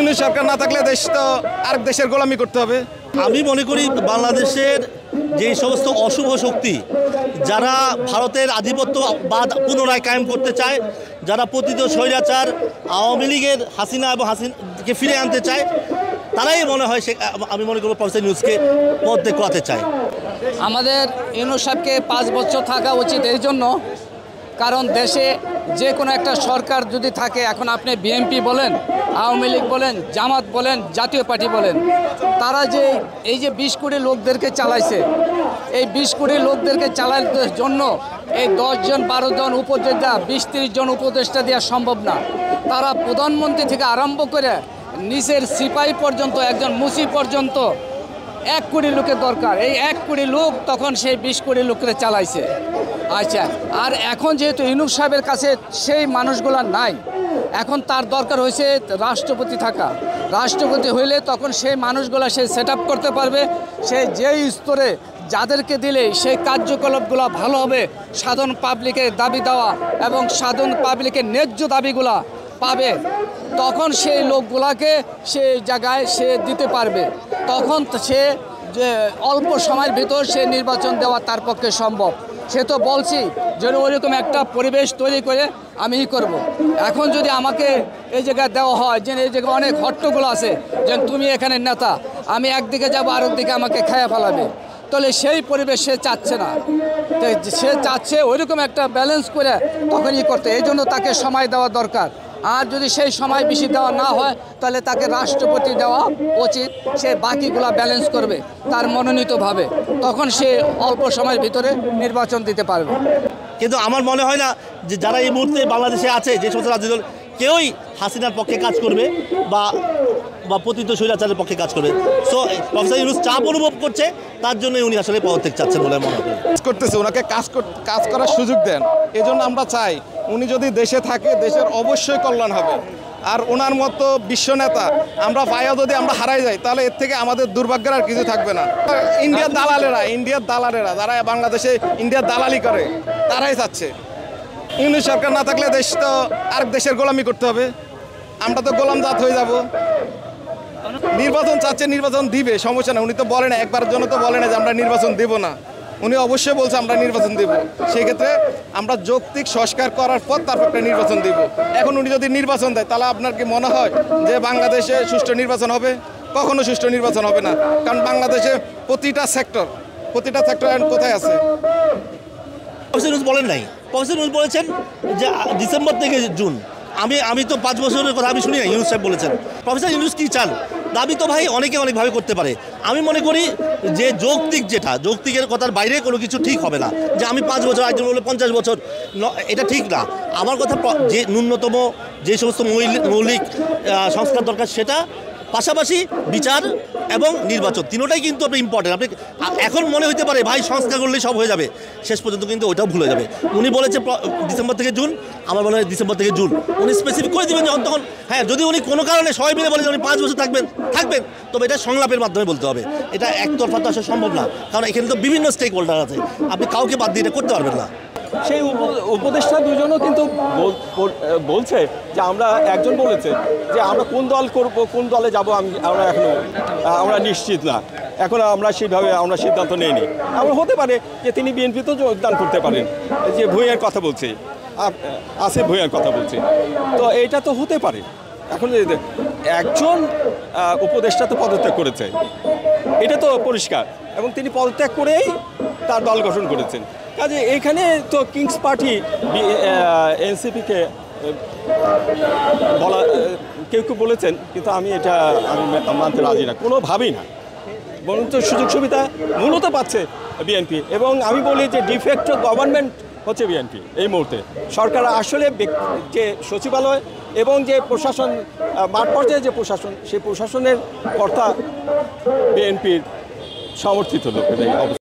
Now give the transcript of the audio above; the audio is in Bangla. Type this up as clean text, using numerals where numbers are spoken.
ইউনিট সরকার না থাকলে দেশ তো আরেক দেশের গোলামি করতে হবে। আমি মনে করি বাংলাদেশের যে সমস্ত অশুভ শক্তি যারা ভারতের আধিপত্যবাদ পুনরায় কায়েম করতে চায়, যারা পতিত স্বৈরাচার আওয়ামী লীগের হাসিনা এবং হাসিনাকে ফিরে আনতে চায়, তারাই মনে হয় আমি মনে করব প্রফেসর ইউনূসকে পদ করাতে চায়। আমাদের ইউনূস সাহেবকে 5 বছর থাকা উচিত এই জন্য, কারণ দেশে যে কোনো একটা সরকার যদি থাকে, এখন আপনি বিএনপি বলেন, আওয়ামী লীগ বলেন, জামাত বলেন, জাতীয় পার্টি বলেন, তারা যে এই যে 20 কোটি লোকদেরকে চালাইছে, এই 20 কোটি লোকদেরকে চালানোর জন্য এই 10 জন 12 জন উপদেষ্টা 20-30 জন উপদেষ্টা দেওয়া সম্ভব না। তারা প্রধানমন্ত্রী থেকে আরম্ভ করে নিচের সিপাহী পর্যন্ত, একজন মুসি পর্যন্ত 1 কোটি লোকের দরকার। এই 1 কোটি লোক তখন সেই 20 কোটি লোককে চালাইছে। আচ্ছা, আর এখন যেহেতু ইউনূস সাহেবের কাছে সেই মানুষগুলো নাই, এখন তার দরকার হয়েছে রাষ্ট্রপতি থাকা। রাষ্ট্রপতি হইলে তখন সেই মানুষগুলো সে সেট আপ করতে পারবে। সে যেই স্তরে যাদেরকে দিলে সেই কার্যকলাপগুলো ভালো হবে, সাধারণ পাবলিকের দাবি দেওয়া এবং সাধারণ পাবলিকের ন্যায্য দাবিগুলা পাবে, তখন সেই লোকগুলাকে সেই জায়গায় সে দিতে পারবে। তখন সে যে অল্প সময়ের ভিতর সে নির্বাচন দেওয়া তার পক্ষে সম্ভব। সে তো বলছি যে ওইরকম একটা পরিবেশ তৈরি করে আমি করব। এখন যদি আমাকে এই জায়গায় দেওয়া হয় যে এই জায়গায় অনেক হট্টগোল আছে, যে তুমি এখানে নেতা, আমি একদিকে যাবো আর একদিকে আমাকে খেয়ে ফেলাবে, তাহলে সেই পরিবেশ সে চাচ্ছে না। সে চাচ্ছে ওইরকম একটা ব্যালেন্স করে তখনই করতে। এই জন্য তাকে সময় দেওয়া দরকার। আর যদি সেই সময় বেশি দেওয়া না হয়, তাহলে তাকে রাষ্ট্রপতি দেওয়া উচিত। সে বাকিগুলা ব্যালেন্স করবে তার মনোনীতভাবে, তখন সে অল্প সময়ের ভিতরে নির্বাচন দিতে পারবে। কিন্তু আমার মনে হয় না যে যারা এই মুহূর্তে বাংলাদেশে আছে, যে সমস্ত রাজনৈতিক দল, কেউই হাসিনার পক্ষে কাজ করবে বা পতিত স্বৈরাচারের পক্ষে কাজ করবে। সো প্রফেসর ইউনূস চাপ অনুভব করছে, তার জন্য উনি আসলে পদত্যাগ চাচ্ছেন বলে মনে হয়। করতেছে, ওনাকে কাজ করার সুযোগ দেন। এজন্য আমরা চাই উনি যদি দেশে থাকে, দেশের অবশ্যই কল্যাণ হবে। আর ওনার মতো বিশ্ব নেতা আমরা পাইয়া যদি আমরা হারাই যাই, তাহলে এর থেকে আমাদের দুর্ভাগ্যের আর কিছু থাকবে না। ইন্ডিয়ার দালালেরা যারা বাংলাদেশে ইন্ডিয়ার দালালি করে, তারাই চাচ্ছে ইউনিট সরকার না থাকলে দেশ তো আরেক দেশের গোলামি করতে হবে। আমরা তো গোলাম জাত হয়ে যাব। নির্বাচন চাচ্ছে, নির্বাচন দিবে, সমস্যা না। উনি তো বলে না, একবারের জন্য তো বলে না যে আমরা নির্বাচন দেব না। উনি অবশ্যই বলছে আমরা নির্বাচন দেব। সেই ক্ষেত্রে আমরা যৌক্তিক সংস্কার করার পর তারপর একটা নির্বাচন দেব। এখন উনি যদি নির্বাচন দেয়, তাহলে আপনার কি মনে হয় যে বাংলাদেশে সুষ্ঠু নির্বাচন হবে? কখনো সুষ্ঠু নির্বাচন হবে না। কারণ বাংলাদেশে প্রতিটা সেক্টর কোথায় আছে? প্রফেসর ইউনূস বলেন নাই। প্রফেসর ইউনূস বলেছেন যে ডিসেম্বর থেকে জুন। আমি তো 5 বছরের কথা আমি শুনি না। ইউনূস সাহেব বলেছেন। প্রফেসর ইউনূস কী চান? দাবি তো ভাই অনেকে অনেকভাবে করতে পারে। আমি মনে করি যে যৌক্তিকের কথার বাইরে কোনো কিছু ঠিক হবে না। যে আমি 5 বছর, একজন বলে 50 বছর, এটা ঠিক না। আমার কথা যে ন্যূনতম যে সমস্ত মৌলিক সংস্কার দরকার, সেটা পাশাপাশি বিচার এবং নির্বাচন, তিনোটাই কিন্তু আপনি ইম্পর্টেন্ট। আপনি এখন মনে হতে পারে ভাই সংস্কার করলেই সব হয়ে যাবে, শেষ পর্যন্ত কিন্তু ওইটাও ভুলে যাবে। উনি বলেছে ডিসেম্বর থেকে জুন, আমার মনে হয় ডিসেম্বর থেকে জুন। উনি স্পেসিফিক করে দেবেন যখন তখন। হ্যাঁ, যদি উনি কোনো কারণে সবাই মিলে বলে যে উনি 5 বছর থাকবেন, তবে এটা সংলাপের মাধ্যমে বলতে হবে। এটা একতরফা তো আসলে সম্ভব না, কারণ এখানে তো বিভিন্ন স্টেক হোল্ডার আছে। আপনি কাউকে বাদ দিয়ে এটা করতে পারবেন না। সেই উপদেষ্টা দুজনও কিন্তু বলছে যে একজন বলেছে যে আমরা কোন দল করব, কোন দলে যাব আমরা নিশ্চিত না। এখন আমরা সেইভাবে সিদ্ধান্ত নেইনি। এমন হতে পারে যে তিনি বিএনপিতেও যোগদান করতে পারেন। যে ভূঁইয়ার কথা বলছে, আসিফ ভূঁইয়ার কথা বলছে, তো এইটা তো হতে পারে। এখন একজন উপদেষ্টা তো পদত্যাগ করেছে, এটা তো পরিষ্কার, এবং তিনি পদত্যাগ করেই তার দল গঠন করেছেন। কাজে এইখানে তো কিংস পার্টি এনসিপিকে কেউ বলেছেন, কিন্তু আমি মানতে রাজি না, কোনোভাবেই না। বরঞ্চ সুযোগ সুবিধা মূলত পাচ্ছে বিএনপি, এবং আমি বলি যে ডিফেক্টো গভর্নমেন্ট হচ্ছে বিএনপি এই মুহূর্তে। সরকার আসলে যে সচিবালয় এবং যে প্রশাসন, মাঠ পর্যায়ে যে প্রশাসন, সেই প্রশাসনের কর্তা বিএনপির সমর্থিত লোকের